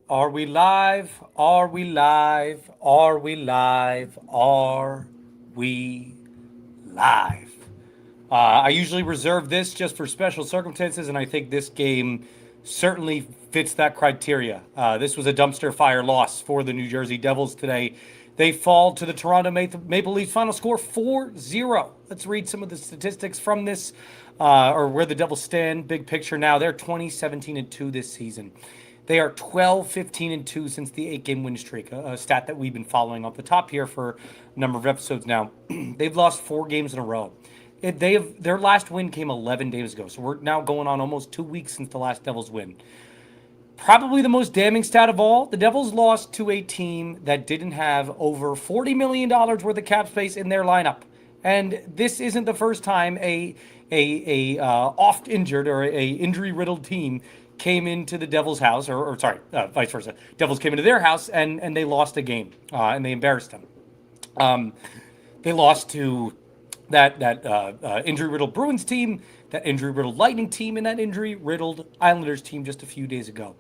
Are we live? Are we live? Are we live? Are we live? I usually reserve this just for special circumstances, and I think this game certainly fits that criteria. This was a dumpster fire loss for the New Jersey Devils today. They fall to the Toronto Maple Leafs final score 4-0. Let's read some of the statistics from this, or where the Devils stand. Big picture now. They're 20-17-2 this season. They are 12-15-2 since the 8-game win streak, a stat that we've been following off the top here for a number of episodes now. They've lost 4 games in a row. Their last win came 11 days ago, so we're now going on almost 2 weeks since the last Devils win. Probably the most damning stat of all: the Devils lost to a team that didn't have over $40 million worth of cap space in their lineup, and this isn't the first time a oft injured or a injury riddled team came into the Devils' house, or sorry, vice versa. Devils came into their house and they lost a game, and they embarrassed them. They lost to that injury riddled Bruins team, that injury riddled Lightning team, and that injury riddled Islanders team just a few days ago.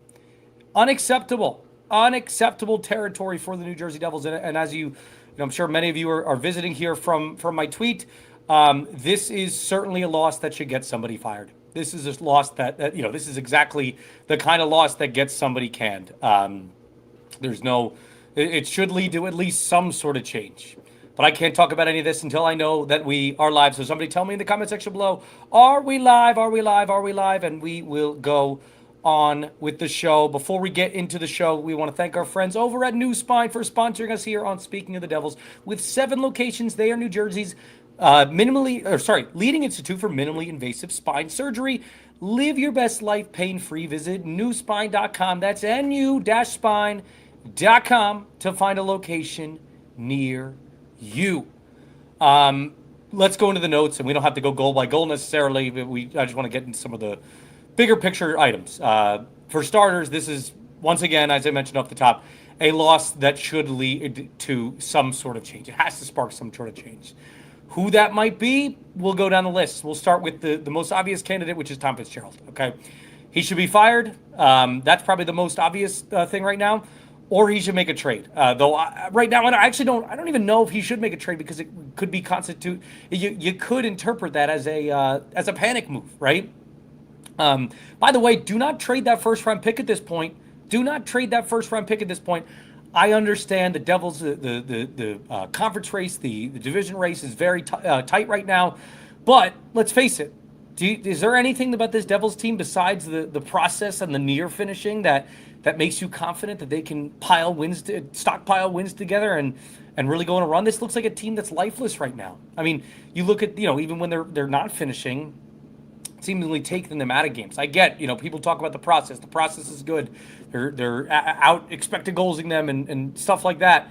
Unacceptable, unacceptable territory for the New Jersey Devils. And as I'm sure many of you are visiting here from my tweet. This is certainly a loss that should get somebody fired. This is a loss that this is exactly the kind of loss that gets somebody canned. There's no, it should lead to at least some sort of change. But I can't talk about any of this until I know that we are live. So somebody tell me in the comment section below, are we live? Are we live? Are we live? And we will go on with the show. Before we get into the show, we want to thank our friends over at New Spine for sponsoring us here on Speaking of the Devils. With 7 locations, they are New Jersey's leading institute for minimally invasive spine surgery. Live your best life pain-free. Visit newspine.com. That's nu-spine.com to find a location near you. Let's go into the notes, and we don't have to go goal by goal necessarily. But I just want to get into some of the bigger picture items. For starters, this is, once again, as I mentioned off the top, a loss that should lead to some sort of change. It has to spark some sort of change. Who that might be, we'll go down the list. We'll start with the most obvious candidate, which is Tom Fitzgerald. Okay, he should be fired. That's probably the most obvious thing right now. Or he should make a trade. Right now, I don't even know if he should make a trade, because it could be you could interpret that as a panic move, right? By the way, do not trade that first round pick at this point. Do not trade that first round pick at this point. I understand the Devils, the conference race, the division race is very tight right now. But let's face it. Is there anything about this Devils team besides the process and the near finishing that makes you confident that they can stockpile wins together and really go on a run? This looks like a team that's lifeless right now. I mean, you look at, even when they're not finishing, seemingly taking them out of games. I get, people talk about the process. The process is good. They're out expected goalsing them and stuff like that.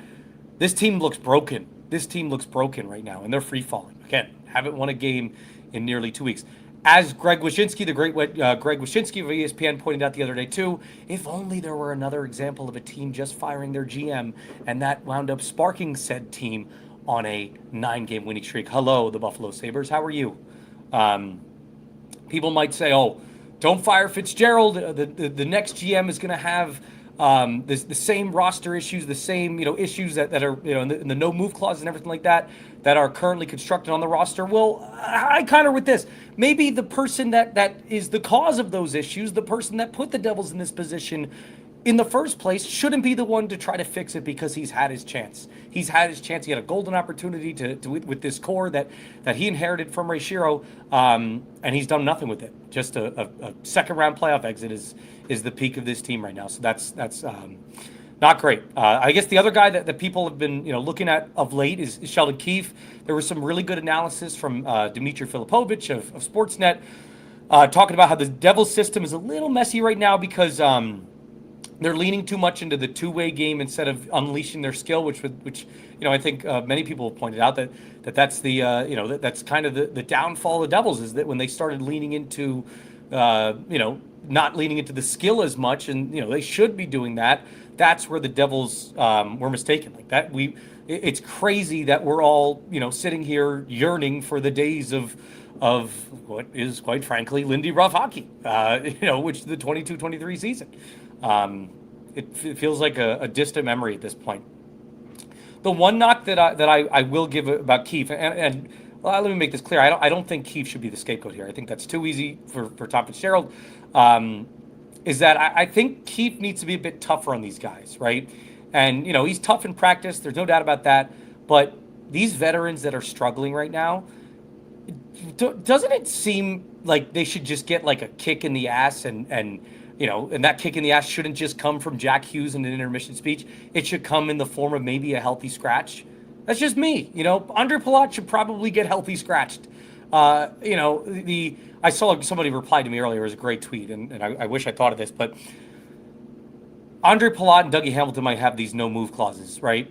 This team looks broken. This team looks broken right now, and they're free falling. Again, haven't won a game in nearly 2 weeks. As Greg Wyshynski, the great Greg Wyshynski of ESPN, pointed out the other day too, if only there were another example of a team just firing their GM, and that wound up sparking said team on a 9-game winning streak. Hello, the Buffalo Sabres. How are you? People might say, "Oh, don't fire Fitzgerald. The next GM is going to have the same roster issues, the same issues that are in the no move clause and everything like that are currently constructed on the roster." Well, I kind of with this. Maybe the person that is the cause of those issues, the person that put the Devils in this position in the first place, shouldn't be the one to try to fix it, because he's had his chance. He's had his chance. He had a golden opportunity to with this core that he inherited from Ray Shero, and he's done nothing with it. Just a second round playoff exit is the peak of this team right now. So that's not great. I guess the other guy that people have been looking at of late is Sheldon Keefe. There was some really good analysis from Dmitry Filipovich of Sportsnet, talking about how the Devils system is a little messy right now, because they're leaning too much into the two-way game instead of unleashing their skill, which I think many people have pointed out that's the that's kind of the downfall of the Devils, is that when they started leaning into not leaning into the skill as much, and they should be doing that. That's where the Devils were mistaken. Like that, it's crazy that we're all sitting here yearning for the days of what is, quite frankly, Lindy Ruff hockey, which is the 22-23 season. it feels like a distant memory at this point. The one knock that I will give about Keefe, and well, let me make this clear. I don't think Keefe should be the scapegoat here. I think that's too easy for Tom Fitzgerald. Um, is that I think Keefe needs to be a bit tougher on these guys, right? And he's tough in practice. There's no doubt about that. But these veterans that are struggling right now, doesn't it seem like they should just get like a kick in the ass and that kick in the ass shouldn't just come from Jack Hughes in an intermission speech. It should come in the form of maybe a healthy scratch. That's just me. Andre Palat should probably get healthy scratched. I saw somebody reply to me earlier. It was a great tweet, and I wish I thought of this, but Andre Palat and Dougie Hamilton might have these no move clauses, right?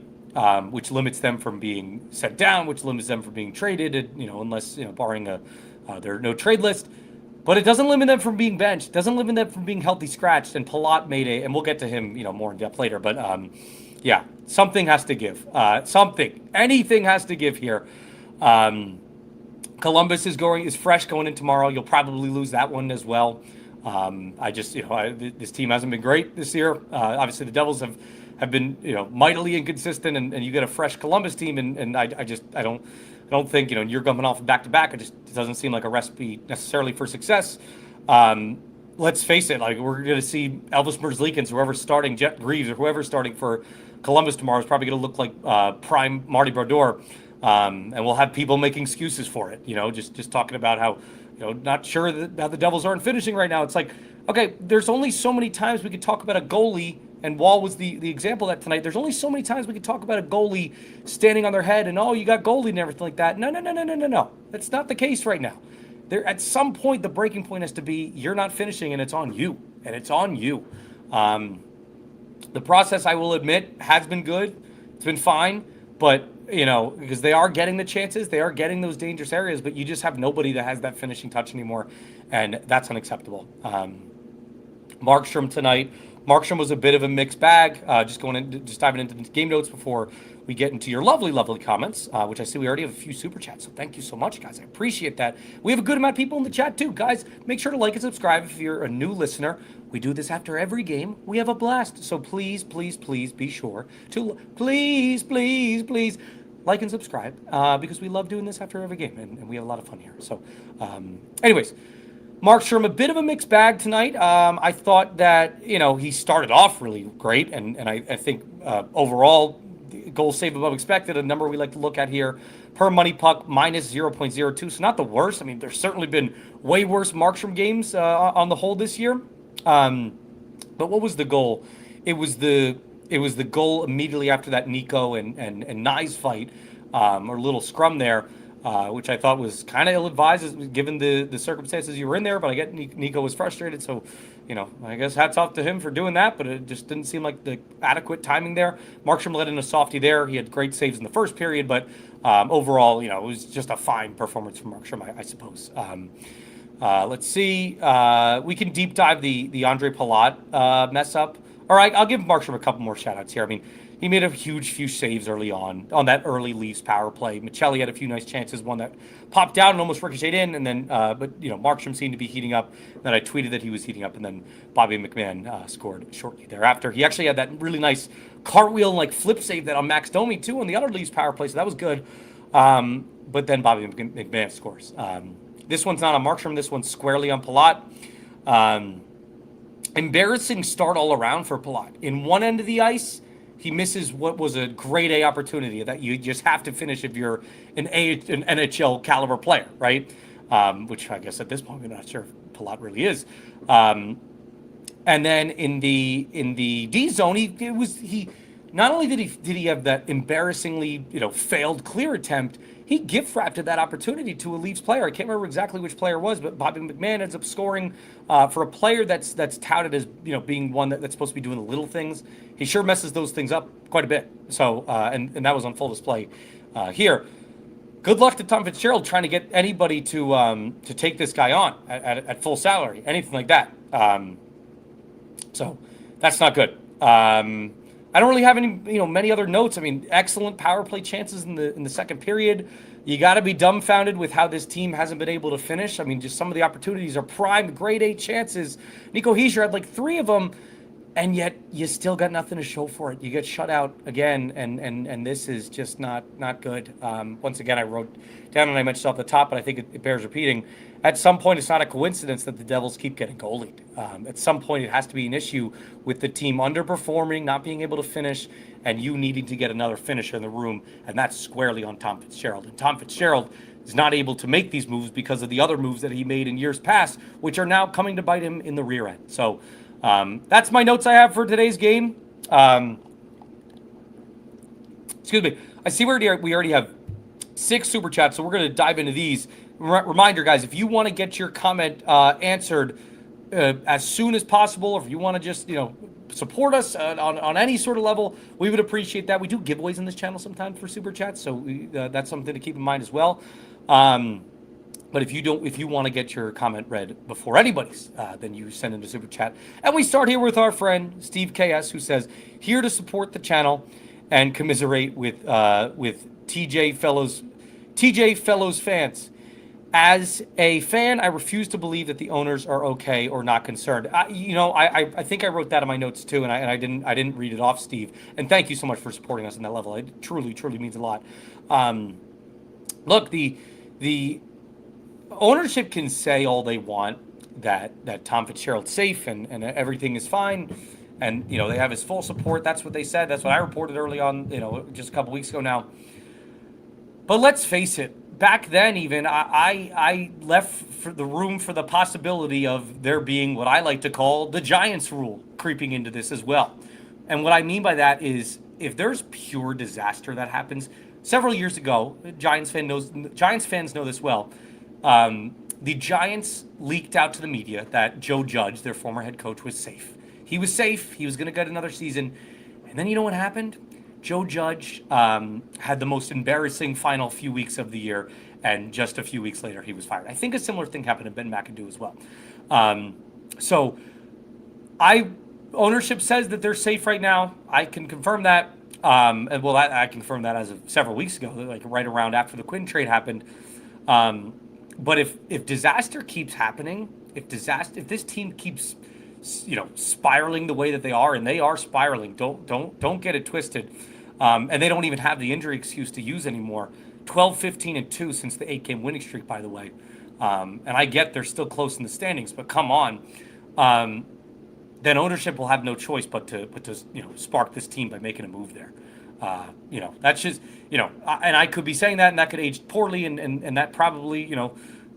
Which limits them from being sent down, which limits them from being traded, unless, barring their no trade list. But it doesn't limit them from being benched, doesn't limit them from being healthy scratched. And Palat made and we'll get to him, more in depth later. But yeah, something has to give. Anything has to give here. Columbus is fresh going in tomorrow. You'll probably lose that one as well. This team hasn't been great this year. Obviously, the Devils have been mightily inconsistent, and you get a fresh Columbus team, and I don't think you're coming off back to back. It doesn't seem like a recipe necessarily for success. Let's face it, like we're going to see Elvis Merzlikins, whoever's starting, Jet Greaves, or whoever's starting for Columbus tomorrow is probably going to look like prime Marty Brodeur, and we'll have people making excuses for it. Just talking about how not sure how the Devils aren't finishing right now. It's like, okay, there's only so many times we could talk about a goalie, and Wall was the example of that tonight. There's only so many times we could talk about a goalie standing on their head and, oh, you got goalie and everything like that. No. That's not the case right now. At some point, the breaking point has to be you're not finishing, and it's on you. And it's on you. The process, I will admit, has been good. It's been fine. But, because they are getting the chances, they are getting those dangerous areas, but you just have nobody that has that finishing touch anymore, and that's unacceptable. Markstrom tonight. Markstrom was a bit of a mixed bag. Just diving into the game notes before we get into your lovely, lovely comments, which I see we already have a few super chats. So thank you so much, guys. I appreciate that. We have a good amount of people in the chat too, guys. Make sure to like and subscribe if you're a new listener. We do this after every game. We have a blast. So please, please, please be sure to please like and subscribe because we love doing this after every game, and we have a lot of fun here. So, anyways. Markstrom, a bit of a mixed bag tonight. I thought that, he started off really great, and I think overall, goal save above expected, a number we like to look at here. Per money puck, minus 0.02, so not the worst. I mean, there's certainly been way worse Markstrom games on the whole this year. But what was the goal? It was the goal immediately after that Nico and Nyes fight, or little scrum there. Which I thought was kind of ill-advised given the circumstances you were in there. But I get Nico was frustrated, so I guess hats off to him for doing that. But it just didn't seem like the adequate timing there. Markstrom let in a softie there. He had great saves in the first period, but overall, it was just a fine performance from Markstrom, I suppose. Let's see. We can deep dive the Andre Palat mess up. All right, I'll give Markstrom a couple more shout-outs here. I mean, he made a few saves early on that early Leafs power play. Michelli had a few nice chances, one that popped out and almost ricocheted in, and then, Markstrom seemed to be heating up. Then I tweeted that he was heating up, and then Bobby McMahon scored shortly thereafter. He actually had that really nice cartwheel and flip save that on Max Domi too on the other Leafs power play, so that was good. But then Bobby McMahon scores. This one's not on Markstrom. This one's squarely on Palat. Embarrassing start all around for Palat. In one end of the ice, he misses what was a grade A opportunity that you just have to finish if you're an NHL caliber player, right? Which I guess at this point, I'm not sure if Palat really is. And then in the D zone, he not only did he have that embarrassingly failed clear attempt, he gift wrapped that opportunity to a Leafs player. I can't remember exactly which player it was, but Bobby McMahon ends up scoring for a player that's touted as being one that's supposed to be doing the little things. He sure messes those things up quite a bit. So and that was on full display here. Good luck to Tom Fitzgerald trying to get anybody to take this guy on at full salary, anything like that. So that's not good. I don't really have any, many other notes. I mean, excellent power play chances in the second period. You got to be dumbfounded with how this team hasn't been able to finish. I mean, just some of the opportunities are prime, grade A chances. Nico Hischier had 3 of them. and yet you still got nothing to show for it. You get shut out again, and this is just not good. Once again, I wrote down and I mentioned off the top, but I think it bears repeating. At some point, it's not a coincidence that the Devils keep getting goalied. At some point, it has to be an issue with the team underperforming, not being able to finish, and you needing to get another finisher in the room, and that's squarely on Tom Fitzgerald. And Tom Fitzgerald is not able to make these moves because of the other moves that he made in years past, which are now coming to bite him in the rear end. So that's my notes I have for today's game. Excuse me. I see we already have 6 super chats, so we're going to dive into these. Reminder, guys, if you want to get your comment answered as soon as possible, or if you want to just support us on any sort of level, we would appreciate that. We do giveaways in this channel sometimes for super chats, so that's something to keep in mind as well. But if you want to get your comment read before anybody's, then you send in a super chat. And we start here with our friend Steve KS, who says, "Here to support the channel and commiserate with TJ Fellows fans. As a fan, I refuse to believe that the owners are okay or not concerned." I think I wrote that in my notes too, and I didn't read it off, Steve. And thank you so much for supporting us on that level. It truly means a lot. Look, the ownership can say all they want that Tom Fitzgerald's safe and everything is fine, and they have his full support. That's what they said. That's what I reported early on, just a couple weeks ago now. But let's face it, back then even I left for the room for the possibility of there being what I like to call the Giants rule creeping into this as well. And what I mean by that is if there's pure disaster that happens, several years ago, Giants fans know this well. The Giants leaked out to the media that Joe Judge, their former head coach, was safe. He was safe. He was going to get another season. And then you know what happened? Joe Judge had the most embarrassing final few weeks of the year, and just a few weeks later, he was fired. I think a similar thing happened to Ben McAdoo as well. So ownership says that they're safe right now. I can confirm that. I confirmed that as of several weeks ago, like right around after the Quinn trade happened. But if disaster keeps happening, if this team keeps spiraling the way that they are, and they are spiraling, don't get it twisted. And they don't even have the injury excuse to use anymore. 12, 15, and 2 since the 8-game winning streak, by the way. And I get they're still close in the standings, but come on. Then ownership will have no choice but to spark this team by making a move there. That's just, and I could be saying that, and that could age poorly, and that probably,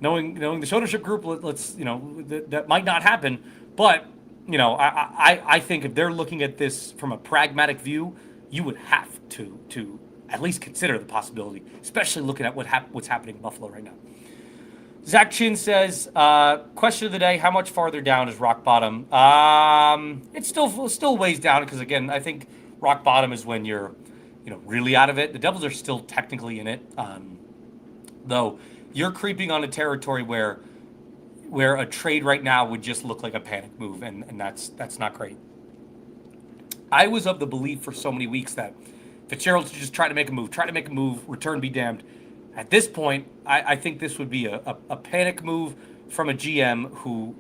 knowing the ownership group, that might not happen. But, I think if they're looking at this from a pragmatic view, you would have to at least consider the possibility, especially looking at what's happening in Buffalo right now. Zach Chin says, question of the day, how much farther down is rock bottom? It's still ways down, because again, I think rock bottom is when you're really out of it. The Devils are still technically in it, though you're creeping on a territory where a trade right now would just look like a panic move, and that's not great. I was of the belief for so many weeks that Fitzgerald should just try to make a move, return be damned. At this point, I think this would be a panic move from a GM who,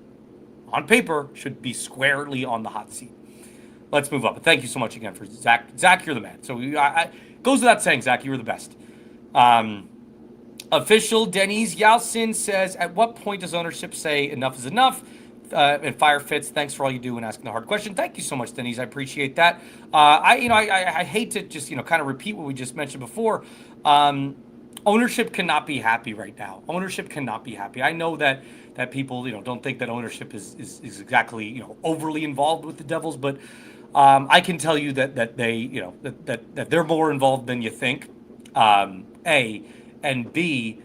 on paper, should be squarely on the hot seat. Let's move up. But thank you so much again for Zach. Zach, you're the man. So goes without saying, Zach, you were the best. Official Denise Yalcin says, at what point does ownership say enough is enough? And fire Fitz, thanks for all you do and asking the hard question. Thank you so much, Denise. I appreciate that. I hate to just kind of repeat what we just mentioned before. Ownership cannot be happy right now. Ownership cannot be happy. I know that people don't think that ownership is exactly overly involved with the Devils, but I can tell you that they that they're more involved than you think. A and B.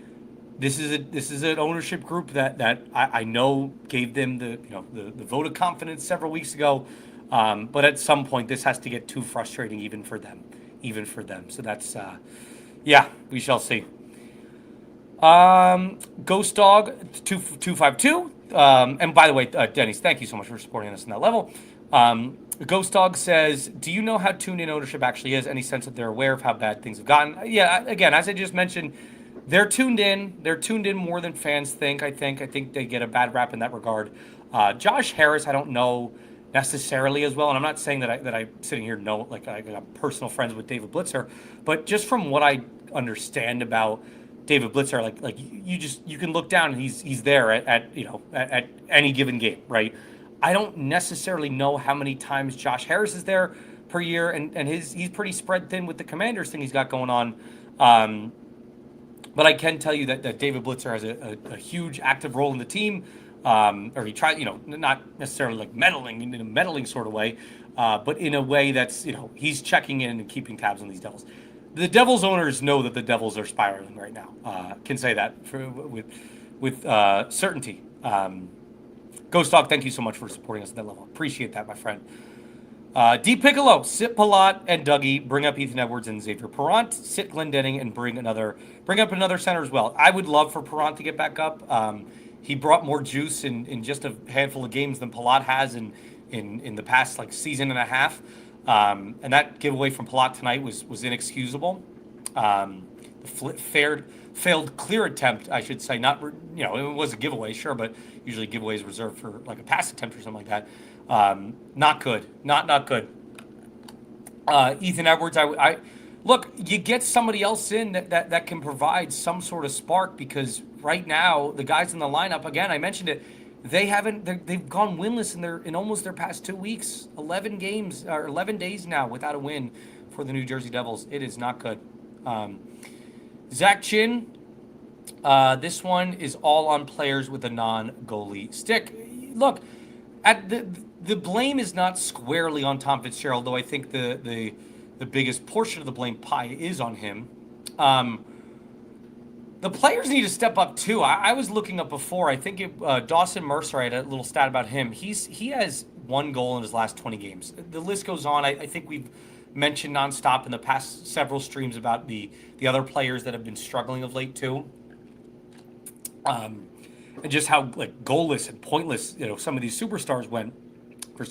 This is an ownership group that I know gave them the vote of confidence several weeks ago, but at some point this has to get too frustrating even for them. So that's we shall see. Ghost Dog 252, and by the way, Dennis, thank you so much for supporting us on that level. Ghost Dog says, do you know how tuned in ownership actually is? Any sense that they're aware of how bad things have gotten? Yeah, again, as I just mentioned. They're tuned in. They're tuned in more than fans think. I think they get a bad rap in that regard. Josh Harris, I don't know necessarily as well. And I'm not saying that I'm sitting here know like I'm personal friends with David Blitzer, but just from what I understand about David Blitzer, like you just you can look down and he's there at at any given game, right? I don't necessarily know how many times Josh Harris is there per year, and he's pretty spread thin with the Commanders thing he's got going on. Um, but I can tell you that David Blitzer has a huge active role in the team, or he tried, not necessarily like meddling in a meddling sort of way, but in a way that's, he's checking in and keeping tabs on these Devils. The Devils owners know that the Devils are spiraling right now. Can say that with certainty. Ghost Dog, thank you so much for supporting us at that level. Appreciate that, my friend. D. Piccolo, sit Palat and Dougie, bring up Ethan Edwards and Xavier Perrant, sit Glendening and bring up another center as well. I would love for Perrant to get back up. He brought more juice in just a handful of games than Palat has in the past like season and a half. And that giveaway from Palat tonight was inexcusable. Failed clear attempt, I should say. Not, it was a giveaway, sure, but usually giveaways reserved for like a pass attempt or something like that. Not good. Not good. Ethan Edwards, I look. You get somebody else in that can provide some sort of spark, because right now the guys in the lineup, again, I mentioned it. They've gone winless in almost their past 2 weeks. 11 games or 11 days now without a win for the New Jersey Devils. It is not good. Zach Chin. This one is all on players with a non-goalie stick. Look, at the blame is not squarely on Tom Fitzgerald, though I think the biggest portion of the blame pie is on him. The players need to step up too. I was looking up before. I think Dawson Mercer, I had a little stat about him. He has 1 goal in his last 20 games. The list goes on. I think we've mentioned nonstop in the past several streams about the other players that have been struggling of late too. And just how like goalless and pointless some of these superstars went for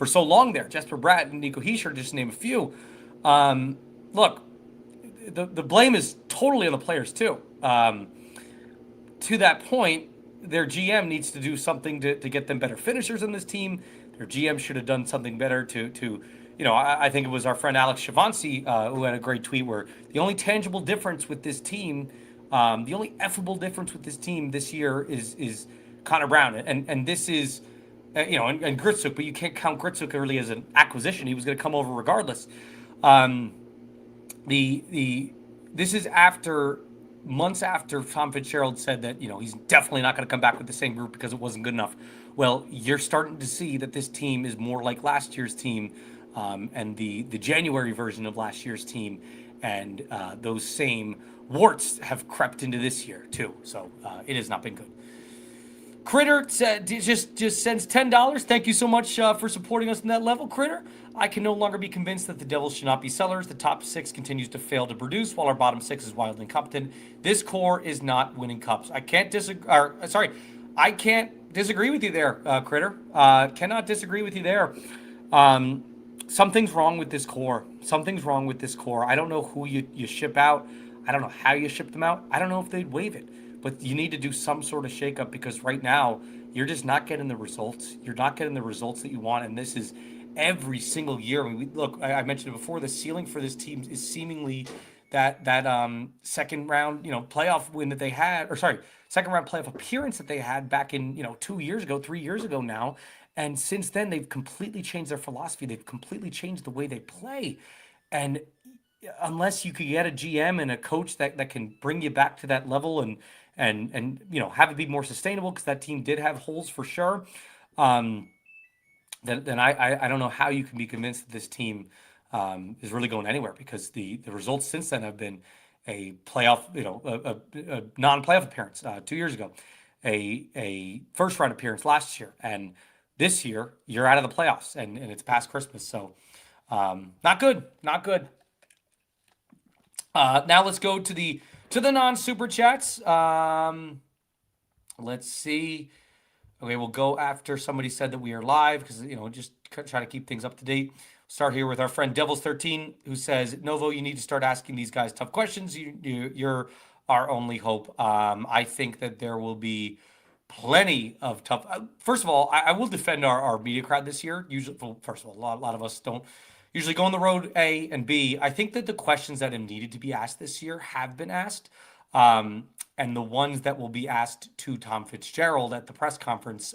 so long there. Jesper Bratt and Nico Hischier, just to name a few. Look, the blame is totally on the players too. To that point, their GM needs to do something to get them better finishers in this team. Their GM should have done something better to I think it was our friend Alex Shavancy who had a great tweet where the only tangible difference with this team, the only effable difference with this team this year is Connor Brown, and this is and Gritsuk, but you can't count Gritsuk really as an acquisition. He was going to come over regardless. This is after months after Tom Fitzgerald said that he's definitely not going to come back with the same group because it wasn't good enough. Well, you're starting to see that this team is more like last year's team, and the January version of last year's team, and those same warts have crept into this year too. So it has not been good. Critter said, just sends $10. Thank you so much for supporting us in that level, Critter. I can no longer be convinced that the Devils should not be sellers. The top 6 continues to fail to produce, while our bottom 6 is wildly incompetent. This core is not winning cups. I can't disagree. I can't disagree with you there, Critter. Cannot disagree with you there. Something's wrong with this core. Something's wrong with this core. I don't know who you ship out. I don't know how you ship them out. I don't know if they'd waive it. But you need to do some sort of shakeup, because right now you're just not getting the results. You're not getting the results that you want, and this is every single year. I mean, look, I mentioned it before. The ceiling for this team is seemingly that second round playoff win that they had, or sorry, second round playoff appearance that they had back in 2 years ago, 3 years ago now. And since then, they've completely changed their philosophy. They've completely changed the way they play, and unless you could get a GM and a coach that can bring you back to that level and have it be more sustainable, because that team did have holes for sure. Then I don't know how you can be convinced that this team is really going anywhere, because the results since then have been a playoff, a non-playoff appearance 2 years ago, a first round appearance last year, and this year you're out of the playoffs, and it's past Christmas, so not good, not good. Now let's go to the non-super chats. Let's see. Okay, we'll go after somebody said that we are live, because just try to keep things up to date. Start here with our friend Devils13, who says, Novo, you need to start asking these guys tough questions. You're our only hope. I think that there will be plenty of tough. First of all, I will defend our media crowd this year. Usually, well, first of all, a lot of us don't usually go on the road. A and B. I think that the questions that have needed to be asked this year have been asked, and the ones that will be asked to Tom Fitzgerald at the press conference,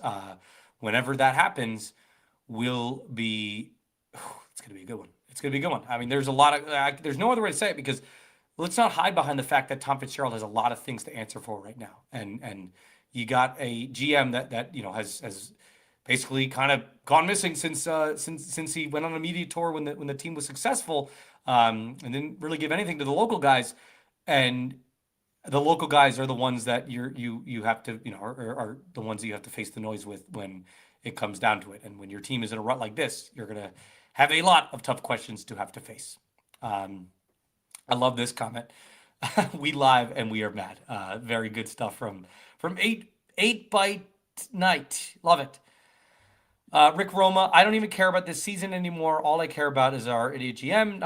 whenever that happens, will be. It's going to be a good one. It's going to be a good one. I mean, there's a lot of. There's no other way to say it because let's not hide behind the fact that Tom Fitzgerald has a lot of things to answer for right now, and you got a GM that has basically kind of gone missing since he went on a media tour when the team was successful, and didn't really give anything to the local guys, and the local guys are the ones that you have to are the ones that you have to face the noise with when it comes down to it, and when your team is in a rut like this, you're gonna have a lot of tough questions to have to face. I love this comment. We live and we are mad. Very good stuff from eight by night. Love it. Rick Roma, I don't even care about this season anymore. All I care about is our idiot GM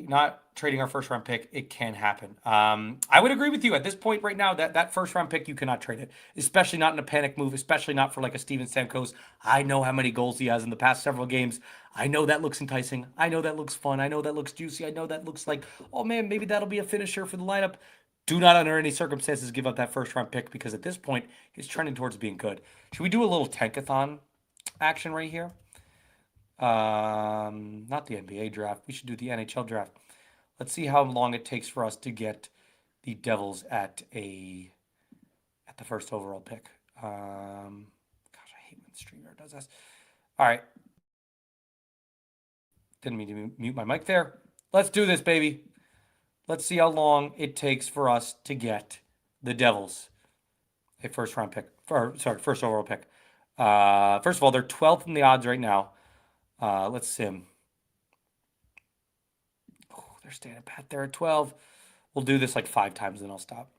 not trading our first round pick. It can happen. I would agree with you at this point right now that first round pick you cannot trade it, especially not in a panic move, especially not for like a Steven Stamkos. I know how many goals he has in the past several games. I know that looks enticing. I know that looks fun. I know that looks juicy. I know that looks like, oh man, maybe that'll be a finisher for the lineup. Do not under any circumstances give up that first round pick because at this point he's trending towards being good. Should we do a little tankathon action right here? Not the NBA draft. We should do the NHL draft. Let's see how long it takes for us to get the Devils at the first overall pick. Gosh, I hate when the streamer does this. All right. Didn't mean to mute my mic there. Let's do this, baby. Let's see how long it takes for us to get the Devils a first round pick. First overall pick. First of all, they're 12th in the odds right now. Let's sim. Oh, they're staying pat there at 12. We'll do this like 5 times, then I'll stop.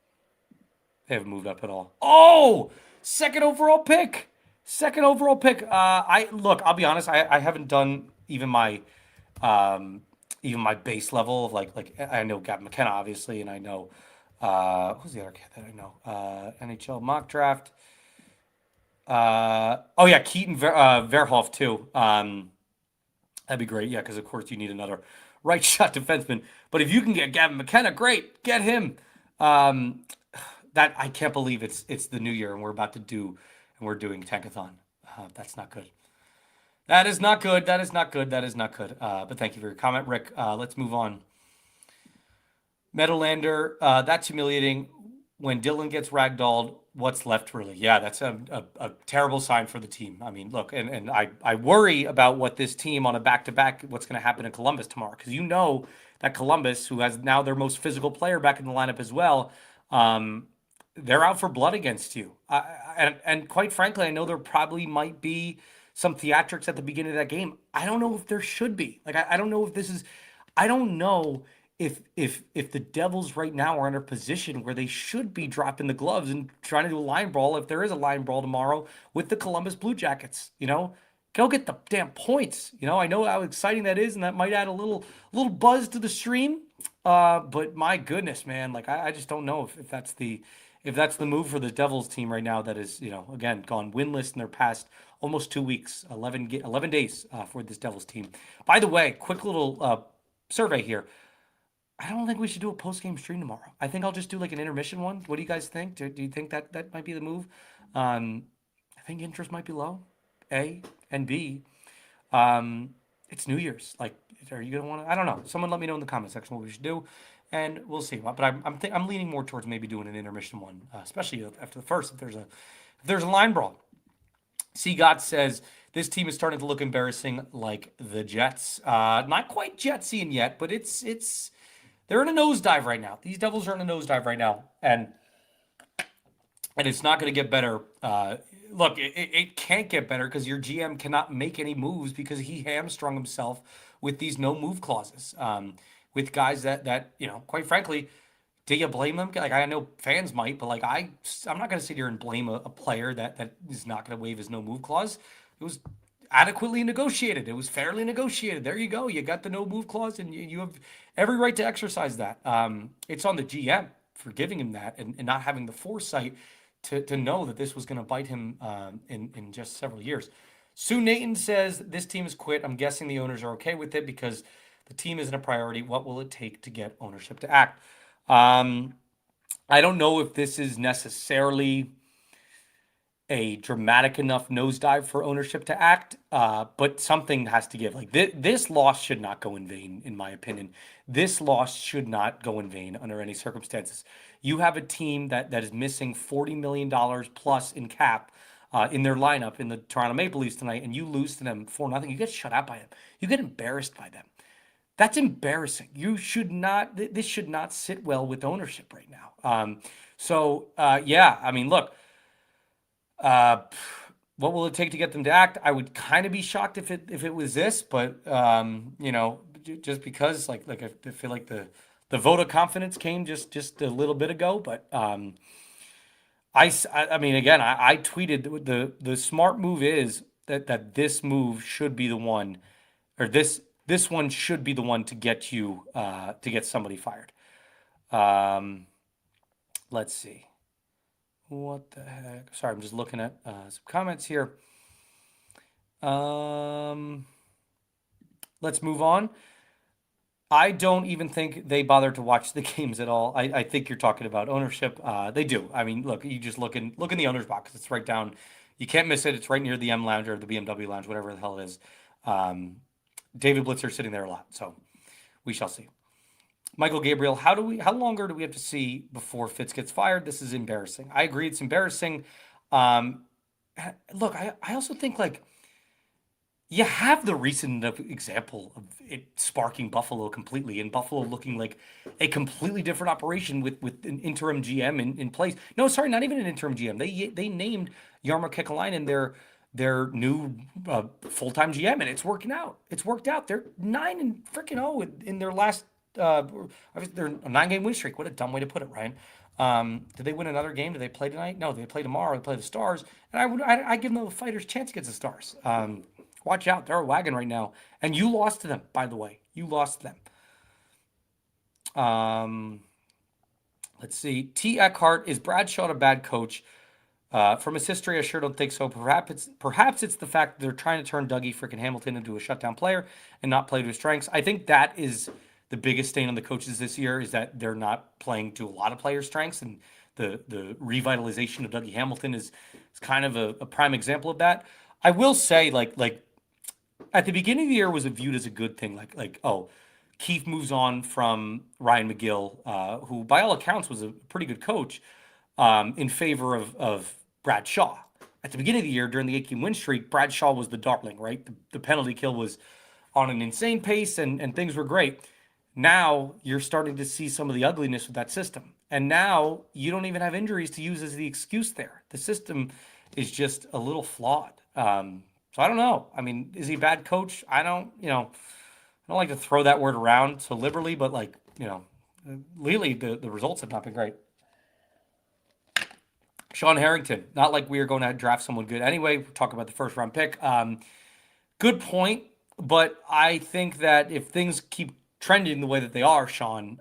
They haven't moved up at all. Oh, second overall pick. Second overall pick. I'll be honest. I haven't done even my base level of like I know Gavin McKenna obviously, and I know who's the other kid that I know? NHL mock draft. Oh yeah, Keaton Verhoff too. That'd be great. Yeah, because of course you need another right shot defenseman. But if you can get Gavin McKenna, great, get him. That I can't believe it's the new year and we're doing Tankathon. That's not good. That is not good. That is not good. That is not good. But thank you for your comment, Rick. Let's move on. Meadowlander, that's humiliating. When Dylan gets ragdolled, what's left really? Yeah, that's a terrible sign for the team. I mean, look, and I worry about what this team on a back-to-back, what's going to happen in Columbus tomorrow. Because you know that Columbus, who has now their most physical player back in the lineup as well, they're out for blood against you. And quite frankly, I know there probably might be some theatrics at the beginning of that game. I don't know if there should be. Like, I don't know if this is. I don't know if the Devils right now are in a position where they should be dropping the gloves and trying to do a line brawl, if there is a line brawl tomorrow with the Columbus Blue Jackets. Go get the damn points. I know how exciting that is, and that might add a little buzz to the stream. But my goodness, man, like I just don't know if that's the move for the Devils team right now. That is, again, gone winless in their past almost 2 weeks, 11 days for this Devils team. By the way, quick little survey here. I don't think we should do a post-game stream tomorrow. I think I'll just do like an intermission one. What do you guys think? Do you think that might be the move? I think interest might be low, A, and B. It's New Year's. Like, are you gonna want to? I don't know. Someone let me know in the comment section what we should do, and we'll see. But I'm leaning more towards maybe doing an intermission one, especially after the first. If there's a line brawl. Seagot says this team is starting to look embarrassing, like the Jets. Not quite Jetsian yet, but it's they're in a nosedive right now. These Devils are in a nosedive right now, and it's not going to get better. Look, it can't get better because your GM cannot make any moves because he hamstrung himself with these no move clauses. With guys that quite frankly, do you blame them? Like, I know fans might, but like I'm not going to sit here and blame a player that is not going to waive his no move clause. It was adequately negotiated. It was fairly negotiated. There you go. You got the no move clause, and you have every right to exercise that. It's on the GM for giving him that and not having the foresight to know that this was going to bite him in just several years. Sue Nathan says this team has quit. I'm guessing the owners are okay with it because the team isn't a priority. What will it take to get ownership to act? Um, I don't know if this is necessarily a dramatic enough nosedive for ownership to act, but something has to give. Like this loss should not go in vain, in my opinion. This loss should not go in vain under any circumstances. You have a team that is missing $40 million plus in cap in their lineup in the Toronto Maple Leafs tonight, and you lose to them 4-0. You get shut out by them. You get embarrassed by them. That's embarrassing. You should not. This should not sit well with ownership right now. Yeah, I mean, look. Uh, what will it take to get them to act? I would kind of be shocked if it was this, but just because I feel like the vote of confidence came just a little bit ago, but I mean again I tweeted the smart move is that this move should be the one, or this one should be the one to get you to get somebody fired. Um, let's see. What the heck? Sorry, I'm just looking at some comments here. Let's move on. I don't even think they bother to watch the games at all. I think you're talking about ownership. They do. I mean, look, you just look in the owner's box. It's right down. You can't miss it. It's right near the M Lounge or the BMW Lounge, whatever the hell it is. David Blitzer sitting there a lot, so we shall see. Michael Gabriel, how longer do we have to see before Fitz gets fired? This is embarrassing. I agree, it's embarrassing. Um, Look, I also think like you have the recent example of it sparking Buffalo completely, and Buffalo looking like a completely different operation with an interim GM in place. No, sorry, not even an interim GM. They named Jarmo Kekalainen their new full-time GM, and it's working out. It's worked out. They're 9-0 in their last. They're a 9-game win streak. What a dumb way to put it, Ryan. Did they win another game? Do they play tonight? No, they play tomorrow. They play the Stars, and I give them the Fighters' chance against the Stars. Watch out, they're a wagon right now, and you lost to them. By the way, you lost to them. Let's see. T. Eckhart, is Bradshaw a bad coach? From his history, I sure don't think so. Perhaps it's the fact that they're trying to turn Dougie freaking Hamilton into a shutdown player and not play to his strengths. I think that is the biggest stain on the coaches this year, is that they're not playing to a lot of players' strengths, and the revitalization of Dougie Hamilton is kind of a prime example of that. I will say, like at the beginning of the year, was it viewed as a good thing? Oh, Keefe moves on from Ryan McGill, who by all accounts was a pretty good coach, in favor of Brad Shaw. At the beginning of the year, during the 8-game win streak, Brad Shaw was the darling, right? The penalty kill was on an insane pace, and things were great. Now you're starting to see some of the ugliness with that system. And now you don't even have injuries to use as the excuse there. The system is just a little flawed. So I don't know. I mean, is he a bad coach? I don't like to throw that word around so liberally, but lately the results have not been great. Sean Harrington, not like we are going to draft someone good anyway. We'll talk about the first round pick. Good point, but I think that if things keep trending the way that they are, Sean,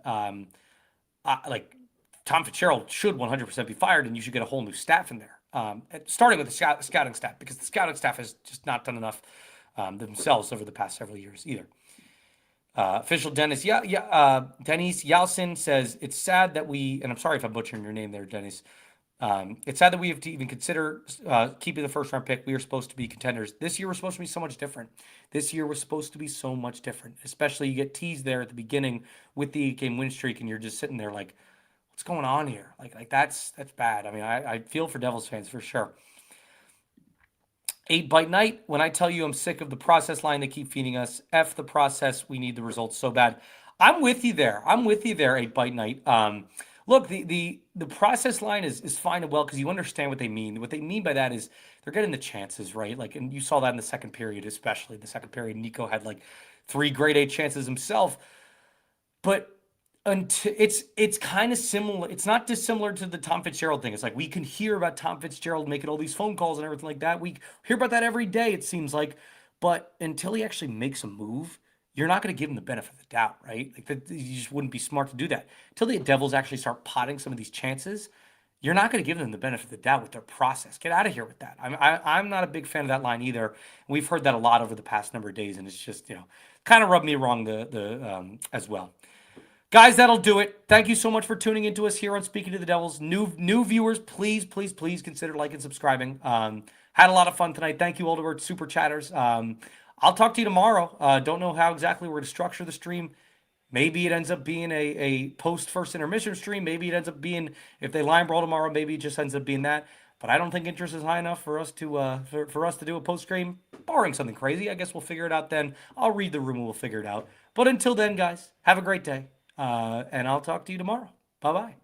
like Tom Fitzgerald should 100% be fired, and you should get a whole new staff in there, starting with the scouting staff, because the scouting staff has just not done enough themselves over the past several years either. Official Dennis, Dennis Yalcin says, it's sad that we, and I'm sorry if I'm butchering your name there, Dennis. It's sad that we have to even consider keeping the first round pick. We are supposed to be contenders. This year was supposed to be so much different. Especially you get teased there at the beginning with the 8-game win streak, and you're just sitting there like, what's going on here? Like that's bad. I mean, I feel for Devils fans for sure. 8 Bite Night, when I tell you I'm sick of the process line they keep feeding us, F the process, we need the results so bad. I'm with you there, 8 Bite Night. Look, the process line is fine and well, because you understand what they mean. What they mean by that is they're getting the chances, right? Like, and you saw that in the second period, especially. The second period, Nico had like 3 grade A chances himself. But it's kind of similar. It's not dissimilar to the Tom Fitzgerald thing. It's like we can hear about Tom Fitzgerald making all these phone calls and everything like that. We hear about that every day, it seems like. But until he actually makes a move, you're not going to give him the benefit of the doubt, right? Like you just wouldn't be smart to do that. Until the Devils actually start potting some of these chances, you're not going to give them the benefit of the doubt with their process. Get out of here with that. I'm not a big fan of that line either. We've heard that a lot over the past number of days, and it's just kind of rubbed me wrong the as well. Guys, that'll do it. Thank you so much for tuning into us here on Speaking to the Devils. New viewers, please consider liking and subscribing. Had a lot of fun tonight. Thank you all to our super chatters. I'll talk to you tomorrow. Don't know how exactly we're going to structure the stream. Maybe it ends up being a post first intermission stream. Maybe it ends up being, if they line brawl tomorrow, maybe it just ends up being that. But I don't think interest is high enough for us to for us to do a post stream, barring something crazy. I guess we'll figure it out then. I'll read the room and we'll figure it out. But until then, guys, have a great day. And I'll talk to you tomorrow. Bye bye.